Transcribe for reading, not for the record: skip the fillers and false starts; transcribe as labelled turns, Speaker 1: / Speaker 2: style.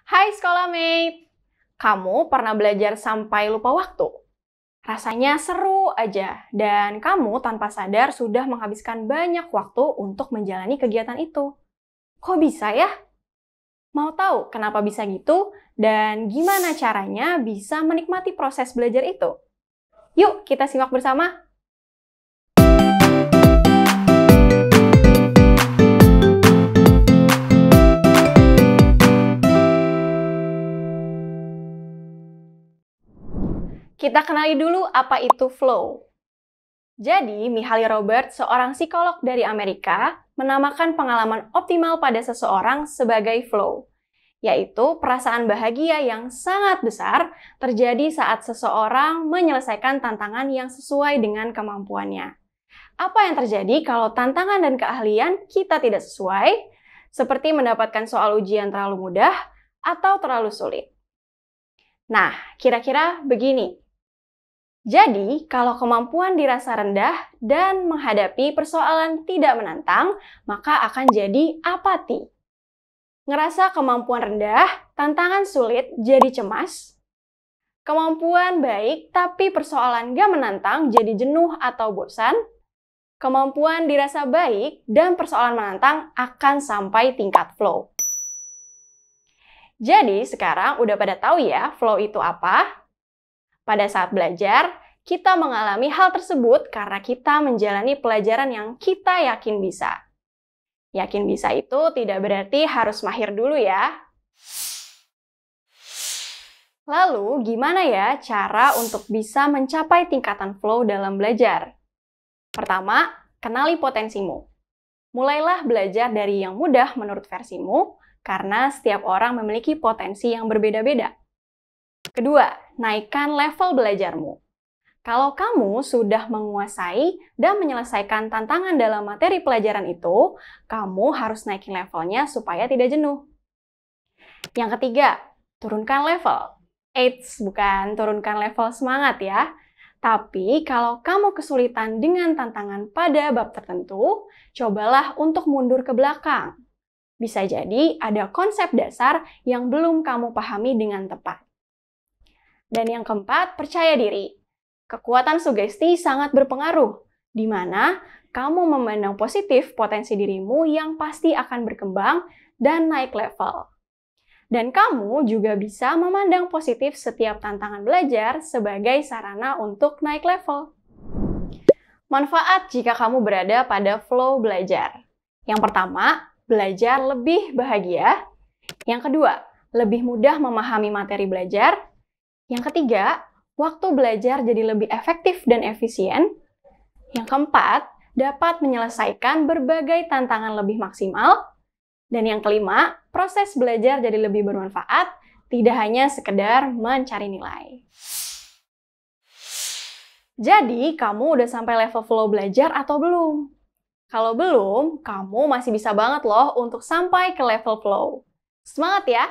Speaker 1: Hai Scholarmate! Kamu pernah belajar sampai lupa waktu? Rasanya seru aja, dan kamu tanpa sadar sudah menghabiskan banyak waktu untuk menjalani kegiatan itu. Kok bisa ya? Mau tahu kenapa bisa gitu? Dan gimana caranya bisa menikmati proses belajar itu? Yuk kita simak bersama! Kita kenali dulu apa itu flow. Jadi, Mihaly Robert, seorang psikolog dari Amerika, menamakan pengalaman optimal pada seseorang sebagai flow, yaitu perasaan bahagia yang sangat besar terjadi saat seseorang menyelesaikan tantangan yang sesuai dengan kemampuannya. Apa yang terjadi kalau tantangan dan keahlian kita tidak sesuai, seperti mendapatkan soal ujian terlalu mudah atau terlalu sulit? Nah, kira-kira begini. Jadi, kalau kemampuan dirasa rendah dan menghadapi persoalan tidak menantang, maka akan jadi apati. Ngerasa kemampuan rendah, tantangan sulit, jadi cemas. Kemampuan baik, tapi persoalan gak menantang, jadi jenuh atau bosan. Kemampuan dirasa baik dan persoalan menantang akan sampai tingkat flow. Jadi, sekarang udah pada tahu ya flow itu apa? Pada saat belajar, kita mengalami hal tersebut karena kita menjalani pelajaran yang kita yakin bisa. Yakin bisa itu tidak berarti harus mahir dulu ya. Lalu, gimana ya cara untuk bisa mencapai tingkatan flow dalam belajar? Pertama, kenali potensimu. Mulailah belajar dari yang mudah menurut versimu, karena setiap orang memiliki potensi yang berbeda-beda. Kedua, naikkan level belajarmu. Kalau kamu sudah menguasai dan menyelesaikan tantangan dalam materi pelajaran itu, kamu harus naikin levelnya supaya tidak jenuh. Yang ketiga, turunkan level. Eits, bukan turunkan level semangat ya. Tapi kalau kamu kesulitan dengan tantangan pada bab tertentu, cobalah untuk mundur ke belakang. Bisa jadi ada konsep dasar yang belum kamu pahami dengan tepat. Dan yang keempat, percaya diri. Kekuatan sugesti sangat berpengaruh, di mana kamu memandang positif potensi dirimu yang pasti akan berkembang dan naik level. Dan kamu juga bisa memandang positif setiap tantangan belajar sebagai sarana untuk naik level. Manfaat jika kamu berada pada flow belajar. Yang pertama, belajar lebih bahagia. Yang kedua, lebih mudah memahami materi belajar. Yang ketiga, waktu belajar jadi lebih efektif dan efisien. Yang keempat, dapat menyelesaikan berbagai tantangan lebih maksimal. Dan yang kelima, proses belajar jadi lebih bermanfaat, tidak hanya sekedar mencari nilai. Jadi, kamu udah sampai level flow belajar atau belum? Kalau belum, kamu masih bisa banget loh untuk sampai ke level flow. Semangat ya!